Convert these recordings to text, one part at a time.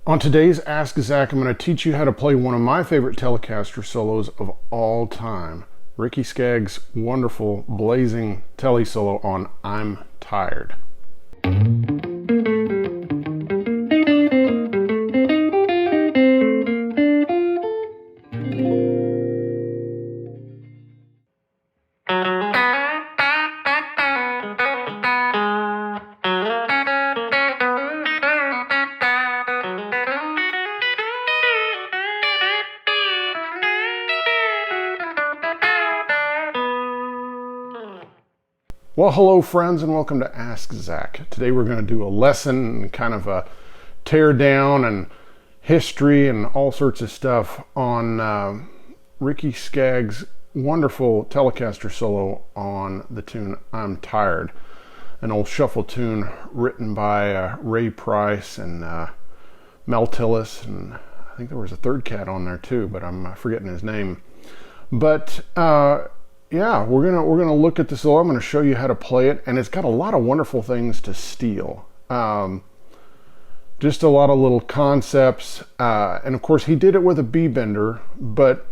On today's Ask Zach, I'm going to teach you how to play one of my favorite Telecaster solos of all time. Ricky Skaggs' wonderful, blazing Tele solo on I'm Tired. Well, hello friends, and welcome to Ask Zach. Today we're going to do a lesson, kind of a tear down and history and all sorts of stuff on Ricky Skaggs' wonderful Telecaster solo on the tune I'm Tired, an old shuffle tune written by Ray Price and Mel Tillis, and I think there was a third cat on there too, but I'm forgetting his name. But yeah, we're gonna look at the solo. I'm gonna show you how to play it, and it's got a lot of wonderful things to steal. Just a lot of little concepts, and of course he did it with a B bender, but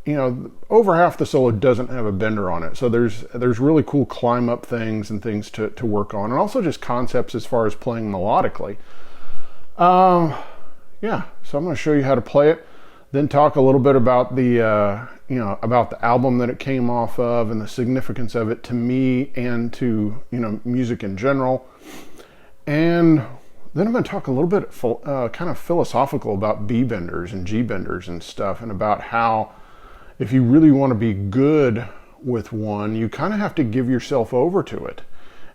you know, over half the solo doesn't have a bender on it. So there's really cool climb up things and things to work on, and also just concepts as far as playing melodically. Yeah, so I'm gonna show you how to play it, then talk a little bit about the about the album that it came off of and the significance of it to me and to music in general. And then I'm going to talk a little bit kind of philosophical about B benders and G benders and stuff, and about how if you really want to be good with one, you kind of have to give yourself over to it,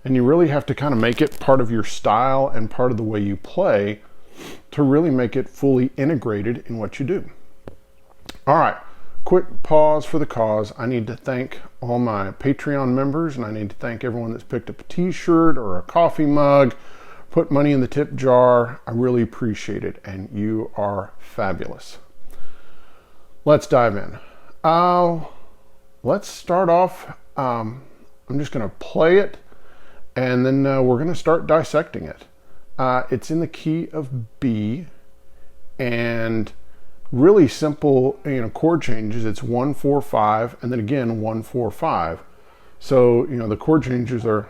and you really have to kind of make it part of your style and part of the way you play to really make it fully integrated in what you do. All right. Quick pause for the cause. I need to thank all my Patreon members, and I need to thank everyone that's picked up a t-shirt or a coffee mug, put money in the tip jar. I really appreciate it, and you are fabulous. Let's dive in. Let's start off. I'm just going to play it, and then we're going to start dissecting it. It's in the key of B, and really simple, chord changes. It's 1 4 5, and then again 1 4 5. So the chord changes are.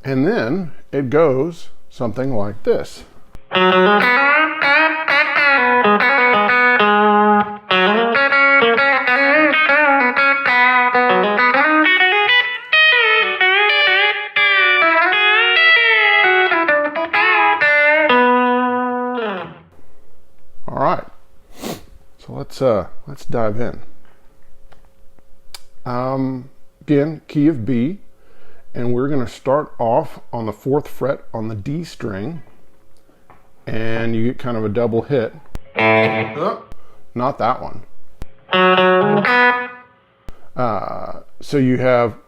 And then it goes something like this. All right, so let's dive in. Again, key of B, and we're going to start off on the 4th fret on the D string, and you get kind of a double hit. Not that one. So you have.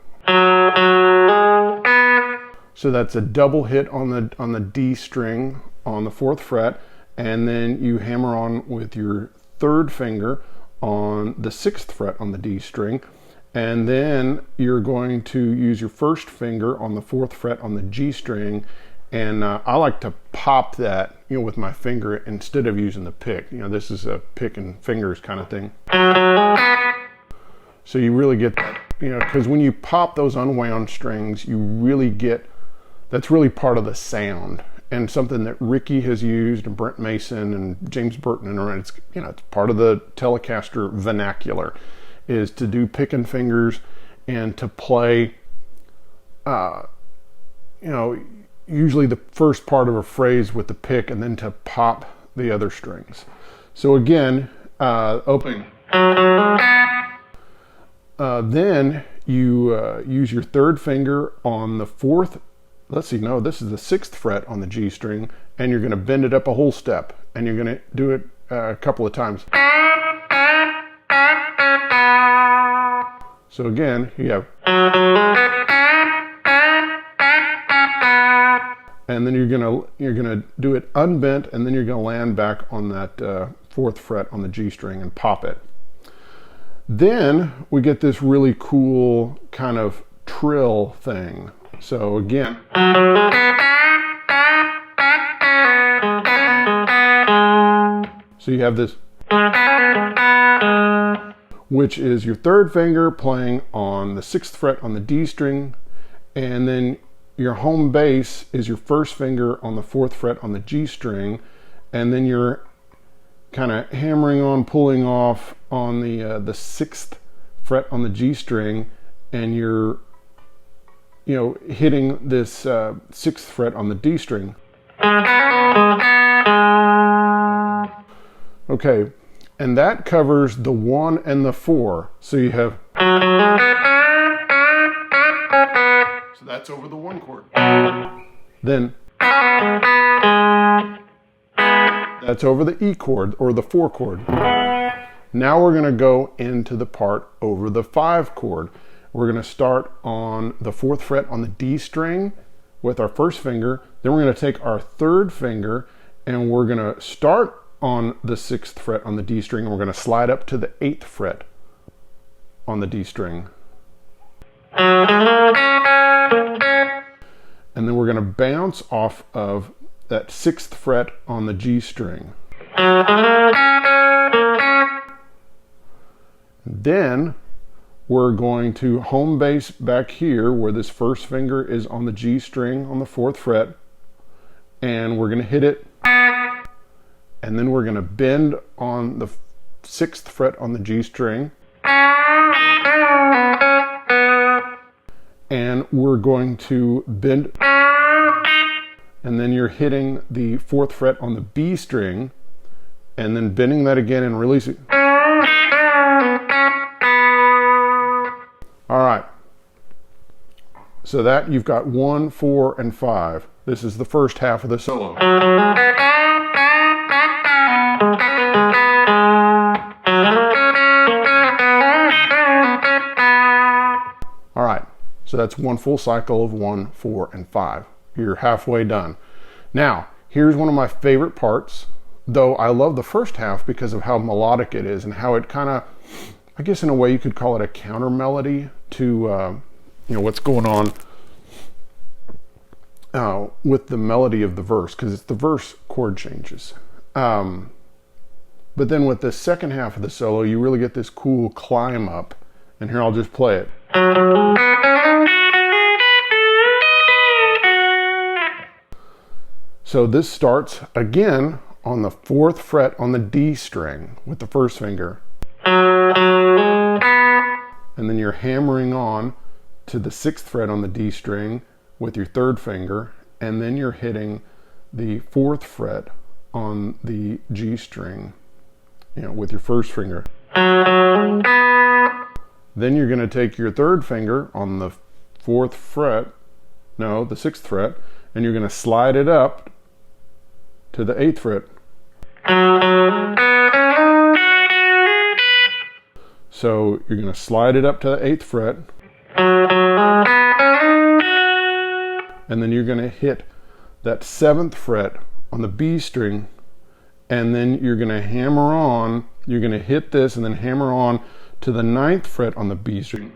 So that's a double hit on the D string on the 4th fret. And then you hammer on with your 3rd finger on the 6th fret on the D string. And then you're going to use your 1st finger on the 4th fret on the G string. And I like to pop that, with my finger instead of using the pick. This is a pick and fingers kind of thing. So you really get that, because when you pop those unwound strings, you really get, that's really part of the sound. And something that Ricky has used, and Brent Mason and James Burton, and it's part of the Telecaster vernacular, is to do pick and fingers and to play, usually the first part of a phrase with the pick, and then to pop the other strings. So again, opening. Then you use your 3rd finger on the 4th. This is the 6th fret on the G string, and you're going to bend it up a whole step, and you're going to do it a couple of times. So again, you have. and then you're gonna do it unbent, and then you're gonna land back on that fourth fret on the G string and pop it. Then we get this really cool kind of trill thing. So again, so you have this, which is your third finger playing on the sixth fret on the D string, and then your home bass is your first finger on the fourth fret on the G string, and then you're kind of hammering on, pulling off on the sixth fret on the G string, and you're hitting this sixth fret on the D string. Okay, and that covers the 1 and the 4. So you have, so that's over the 1 chord. Then that's over the E chord or the 4 chord. Now we're going to go into the part over the 5 chord. We're going to start on the 4th fret on the D string with our first finger. Then we're going to take our third finger and we're going to start on the 6th fret on the D string, and we're going to slide up to the 8th fret on the D string. And then we're going to bounce off of that 6th fret on the G string. Then we're going to home bass back here where this first finger is on the G string on the 4th fret, and we're going to hit it, and then we're going to bend on the 6th fret on the G string, and we're going to bend, and then you're hitting the 4th fret on the B string, and then bending that again and releasing. All right, so that you've got 1, 4, and 5. This is the first half of the solo. All right, so that's one full cycle of 1, 4, and 5. You're halfway done. Now, here's one of my favorite parts, though I love the first half because of how melodic it is and how it kind of, I guess in a way you could call it a counter melody to what's going on with the melody of the verse, because it's the verse chord changes. But then with the second half of the solo, you really get this cool climb up, and here I'll just play it. So this starts again on the 4th fret on the D string with the first finger. And then you're hammering on to the 6th fret on the D string with your third finger, and then you're hitting the 4th fret on the G string, with your first finger. Then you're going to take your third finger on the 4th fret, no, the 6th fret, and you're going to slide it up to the 8th fret. So you're going to slide it up to the 8th fret, and then you're going to hit that 7th fret on the B string, and then you're going to hammer on, you're going to hit this and then hammer on to the 9th fret on the B string,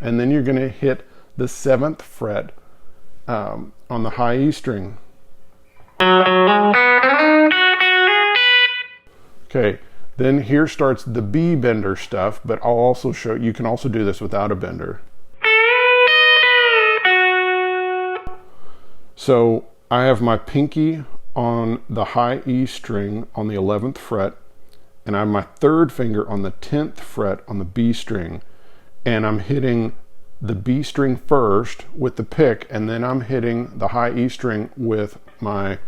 and then you're going to hit the 7th fret on the high E string. Okay, then here starts the B bender stuff, but I'll also show you can also do this without a bender. So I have my pinky on the high E string on the 11th fret, and I have my third finger on the 10th fret on the B string, and I'm hitting the B string first with the pick, and then I'm hitting the high E string with my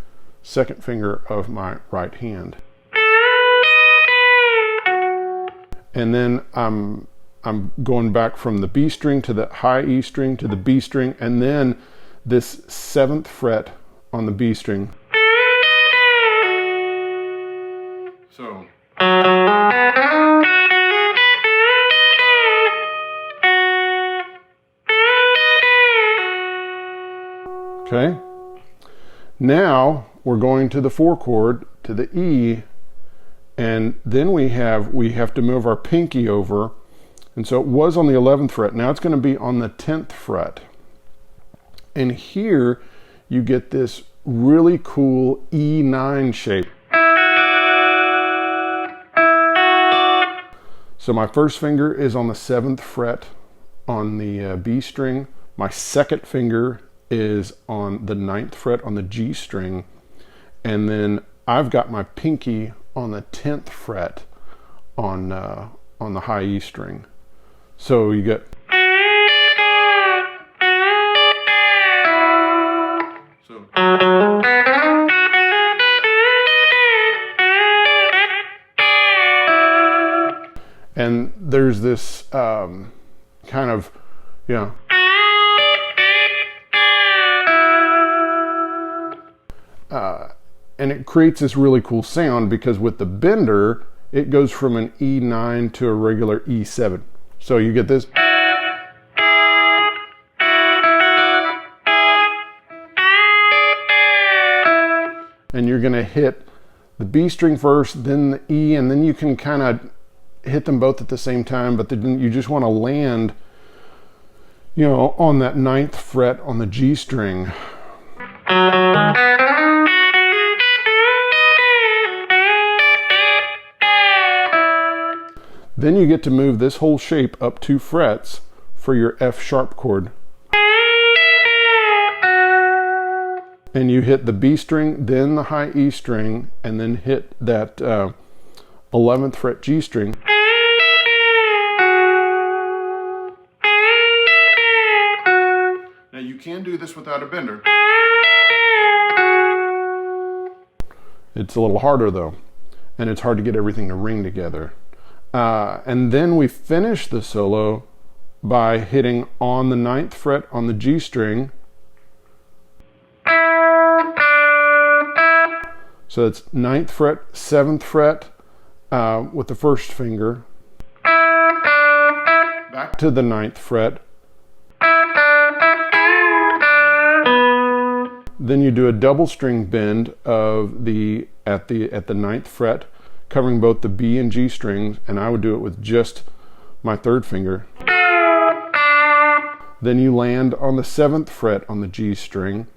second finger of my right hand. And then I'm going back from the B string to the high E string to the B string, and then this 7th fret on the B string. So. Okay. Now we're going to the 4 chord, to the E, and then we have to move our pinky over. And so it was on the 11th fret. Now it's going to be on the 10th fret. And here you get this really cool E9 shape. So my first finger is on the 7th fret on the B string. My second finger is on the 9th fret on the G string. And then I've got my pinky on the 10th fret on the high E string. So you get. So. And there's this kind of, you know, and it creates this really cool sound because with the bender, it goes from an E9 to a regular E7. So you get this. And you're gonna hit the B string first, then the E, and then you can kind of hit them both at the same time, but then you just want to land, you know, on that 9th fret on the G string. Then you get to move this whole shape up 2 frets for your F sharp chord. And you hit the B string, then the high E string, and then hit that 11th fret G string. Now you can do this without a bender. It's a little harder though, and it's hard to get everything to ring together. And then we finish the solo by hitting on the 9th fret on the G string. So it's 9th fret, 7th fret with the first finger, back to the 9th fret. Then you do a double string bend of at the 9th fret, covering both the B and G strings, and I would do it with just my 3rd finger. Then you land on the 7th fret on the G string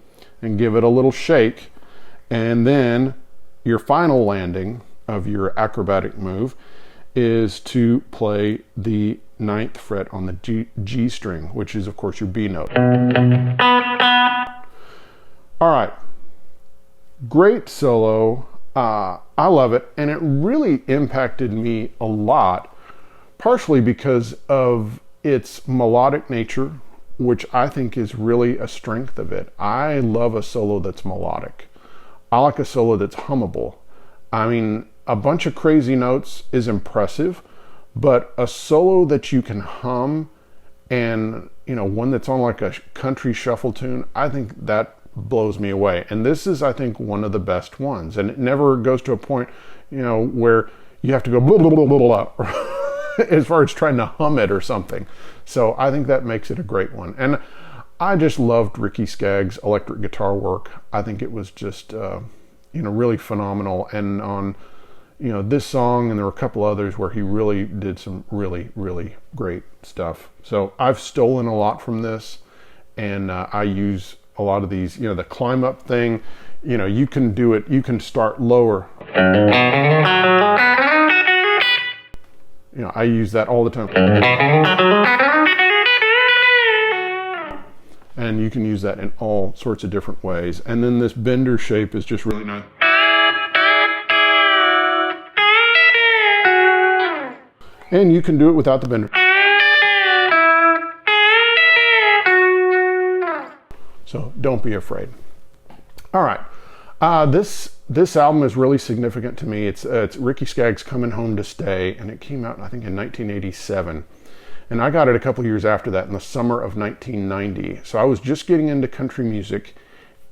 and give it a little shake, and then your final landing of your acrobatic move is to play the 9th fret on the G string, which is of course your B note. All right, great solo. I love it, and it really impacted me a lot, partially because of its melodic nature, which I think is really a strength of it. I love a solo that's melodic. I like a solo that's hummable. I mean, a bunch of crazy notes is impressive, but a solo that you can hum, and you know, one that's on like a country shuffle tune, I think that blows me away. And this is, I think, one of the best ones. And it never goes to a point, you know, where you have to go blah, blah, blah, blah, blah, as far as trying to hum it or something. So I think that makes it a great one. And I just loved Ricky Skaggs' electric guitar work. I think it was just, you know, really phenomenal. And on, you know, this song, and there were a couple others where he really did some really, really great stuff. So I've stolen a lot from this, and I use a lot of these, you know, the climb up thing, you know, you can do it, you can start lower. You know, I use that all the time. And you can use that in all sorts of different ways. And then this bender shape is just really nice. And you can do it without the bender. So don't be afraid. All right, this album is really significant to me. It's Ricky Skaggs' Coming Home to Stay, and it came out, I think, in 1987. And I got it a couple years after that, in the summer of 1990. So I was just getting into country music,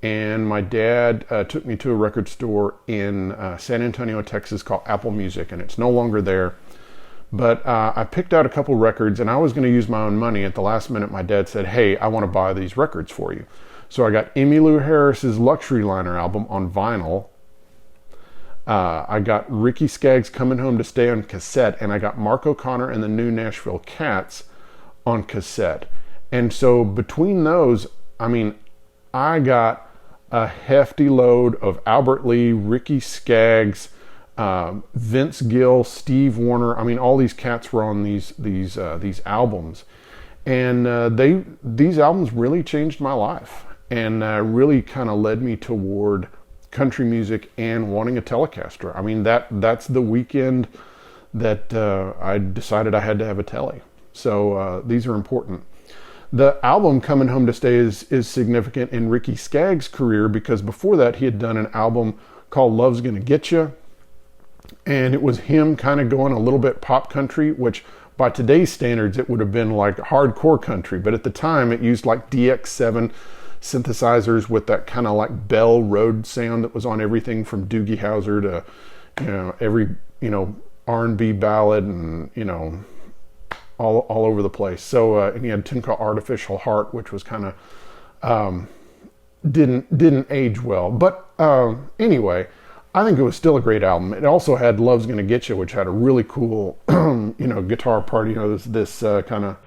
and my dad took me to a record store in San Antonio, Texas, called Apple Music, and it's no longer there. But I picked out a couple records, and I was going to use my own money. At the last minute, my dad said, "Hey, I want to buy these records for you." So I got Emmylou Harris's Luxury Liner album on vinyl. I got Ricky Skaggs' Coming Home to Stay on cassette, and I got Mark O'Connor and the New Nashville Cats on cassette. And so between those, I mean, I got a hefty load of Albert Lee, Ricky Skaggs, Vince Gill, Steve Wariner. I mean, all these cats were on these albums, and these albums really changed my life, and really kind of led me toward country music and wanting a Telecaster. I mean, that's the weekend that I decided I had to have a Tele. So these are important. The album Coming Home to Stay is significant in Ricky Skaggs' career, because before that he had done an album called Love's Gonna Get You, and it was him kind of going a little bit pop country, which by today's standards it would have been like hardcore country, but at the time it used like DX7 synthesizers with that kind of like Bell Road sound that was on everything from Doogie Howser to every R&B ballad, and all over the place. So and he had a tune called Artificial Heart, which was kind of didn't age well, but anyway, I think it was still a great album. It also had Love's Gonna Get You, which had a really cool guitar part, this kind of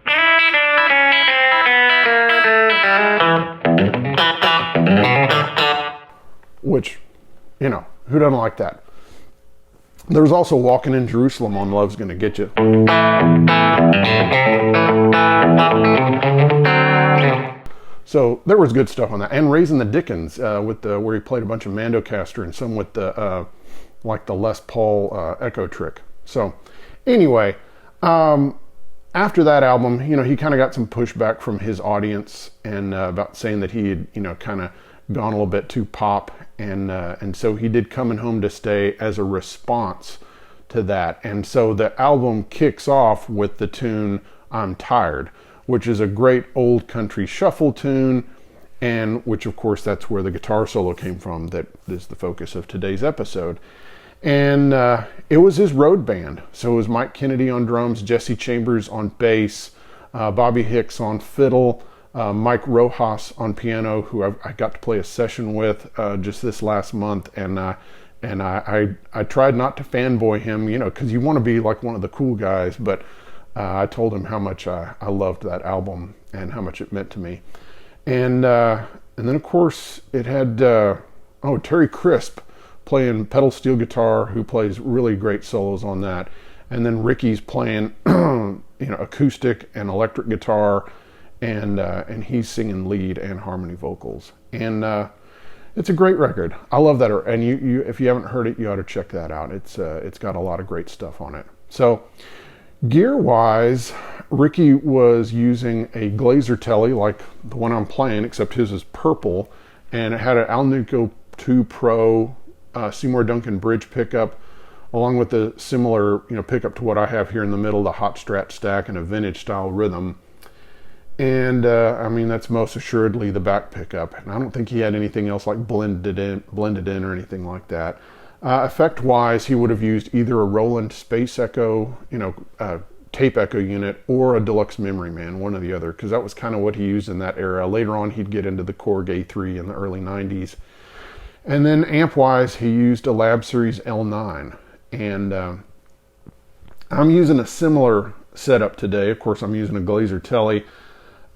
which, who doesn't like that? There was also Walking in Jerusalem on Love's Gonna Get You. So there was good stuff on that. And Raising the Dickens, where he played a bunch of Mandocaster and some with the Les Paul Echo Trick. So anyway, after that album, he kind of got some pushback from his audience, and about saying that he had, kind of gone a little bit too pop, and so he did Coming Home to Stay as a response to that. And so the album kicks off with the tune I'm Tired, which is a great old country shuffle tune, and which of course that's where the guitar solo came from that is the focus of today's episode. And it was his road band. So it was Mike Kennedy on drums, Jesse Chambers on bass, Bobby Hicks on fiddle, Mike Rojas on piano, who I got to play a session with just this last month, and I tried not to fanboy him, because you want to be like one of the cool guys, but I told him how much I loved that album and how much it meant to me. And then of course it had Terry Crisp playing pedal steel guitar, who plays really great solos on that, and then Ricky's playing acoustic and electric guitar, and he's singing lead and harmony vocals, and it's a great record. I love that, and you if you haven't heard it, you ought to check that out. It's got a lot of great stuff on it. So gear wise, Ricky was using a Glazer Tele like the one I'm playing, except his is purple, and it had an Alnico 2 Pro Seymour Duncan bridge pickup, along with a similar pickup to what I have here in the middle, the Hot Strat stack, and a vintage style rhythm. And that's most assuredly the back pickup, and I don't think he had anything else like blended in or anything like that. Effect wise, he would have used either a Roland Space Echo tape echo unit, or a Deluxe Memory Man, one or the other, because that was kind of what he used in that era. Later on he'd get into the Korg A3 in the early 90s. And then amp wise, he used a Lab Series L9, and I'm using a similar setup today. Of course, I'm using a Glazer Tele.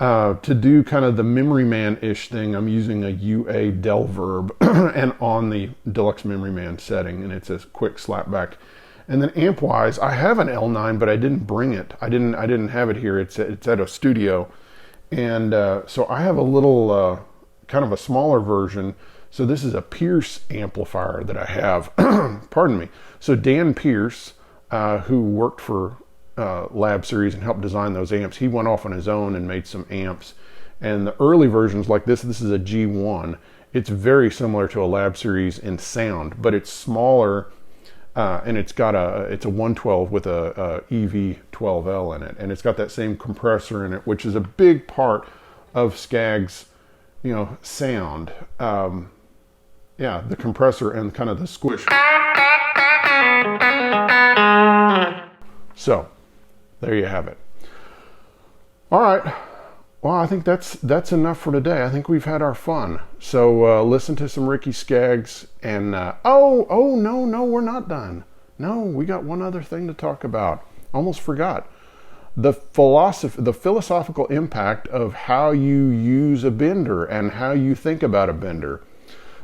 To do kind of the Memory Man-ish thing, I'm using a UA Delverb and on the Deluxe Memory Man setting, and it's a quick slapback. And then amp wise, I have an L9, but I didn't bring it. I didn't have it here. It's at a studio, and so I have a little kind of a smaller version. So this is a Pierce amplifier that I have. Pardon me. So Dan Pierce, who worked for Lab Series and helped design those amps, he went off on his own and made some amps. And the early versions like this is a G1. It's very similar to a Lab Series in sound, but it's smaller, and it's a 112 with a EV12L in it, and it's got that same compressor in it, which is a big part of Skaggs' sound. The compressor and kind of the squish. So there you have it. All right, Well, I think that's enough for today. I think we've had our fun. So listen to some Ricky Skaggs, and no, we're not done. No, we got one other thing to talk about. Almost forgot. The philosophical impact of how you use a bender and how you think about a bender.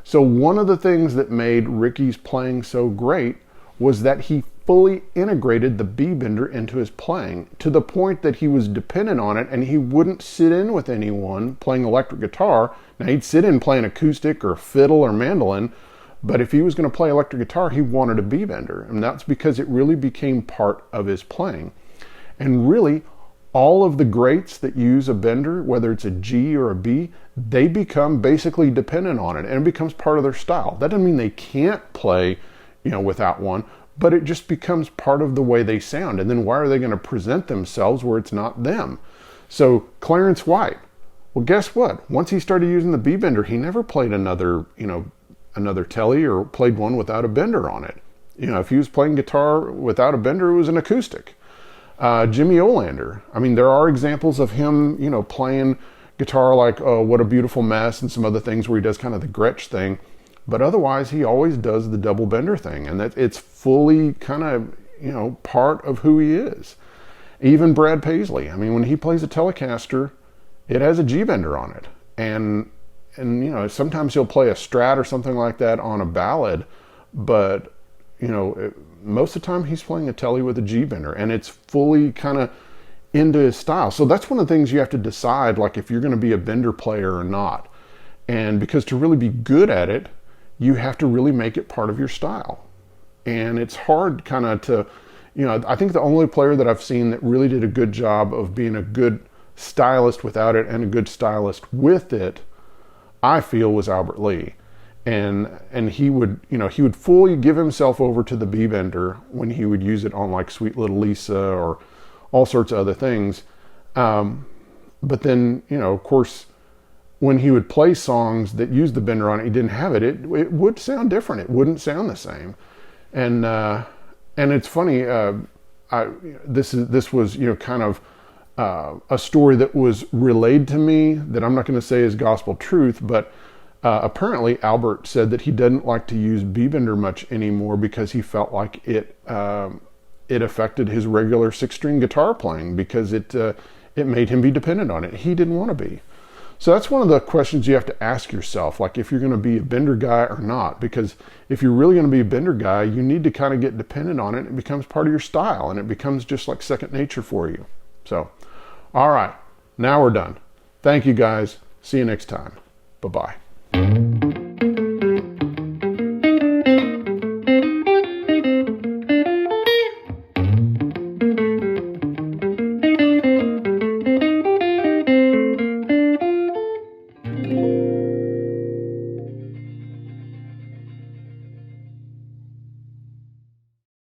So one of the things that made Ricky's playing so great was that he fully integrated the B-bender into his playing, to the point that he was dependent on it, and he wouldn't sit in with anyone playing electric guitar. Now, he'd sit in playing acoustic or fiddle or mandolin, but if he was going to play electric guitar, he wanted a B-bender, and that's because it really became part of his playing. And really, all of the greats that use a bender, whether it's a G or a B, they become basically dependent on it, and it becomes part of their style. That doesn't mean they can't play, without one, but it just becomes part of the way they sound. And then why are they going to present themselves where it's not them? So Clarence White, well, guess what? Once he started using the B-bender, he never played another Tele or played one without a bender on it. If he was playing guitar without a bender, it was an acoustic. Jimmy Olander. I mean, there are examples of him, playing guitar like What a Beautiful Mess and some other things where he does kind of the Gretsch thing. But otherwise, he always does the double bender thing. And that it's fully kind of, part of who he is. Even Brad Paisley. I mean, when he plays a Telecaster, it has a G bender on it. And sometimes he'll play a Strat or something like that on a ballad. But, most of the time he's playing a Tele with a G bender, and it's fully kind of into his style. So that's one of the things you have to decide, like if you're going to be a bender player or not. And because to really be good at it, you have to really make it part of your style. And it's hard kind of to, I think the only player that I've seen that really did a good job of being a good stylist without it and a good stylist with it, I feel, was Albert Lee. And he would fully give himself over to the B-bender when he would use it on like Sweet Little Lisa or all sorts of other things. But then, of course, when he would play songs that used the bender on it, he didn't have it. It would sound different. It wouldn't sound the same. And it's funny. This was kind of a story that was relayed to me that I'm not going to say is gospel truth, but apparently Albert said that he didn't like to use B-bender much anymore because he felt like it affected his regular 6-string guitar playing, because it made him be dependent on it. He didn't want to be. So that's one of the questions you have to ask yourself, like if you're going to be a bender guy or not, because if you're really going to be a bender guy, you need to kind of get dependent on it. It becomes part of your style, and it becomes just like second nature for you. So, all right, now we're done. Thank you guys. See you next time. Bye-bye.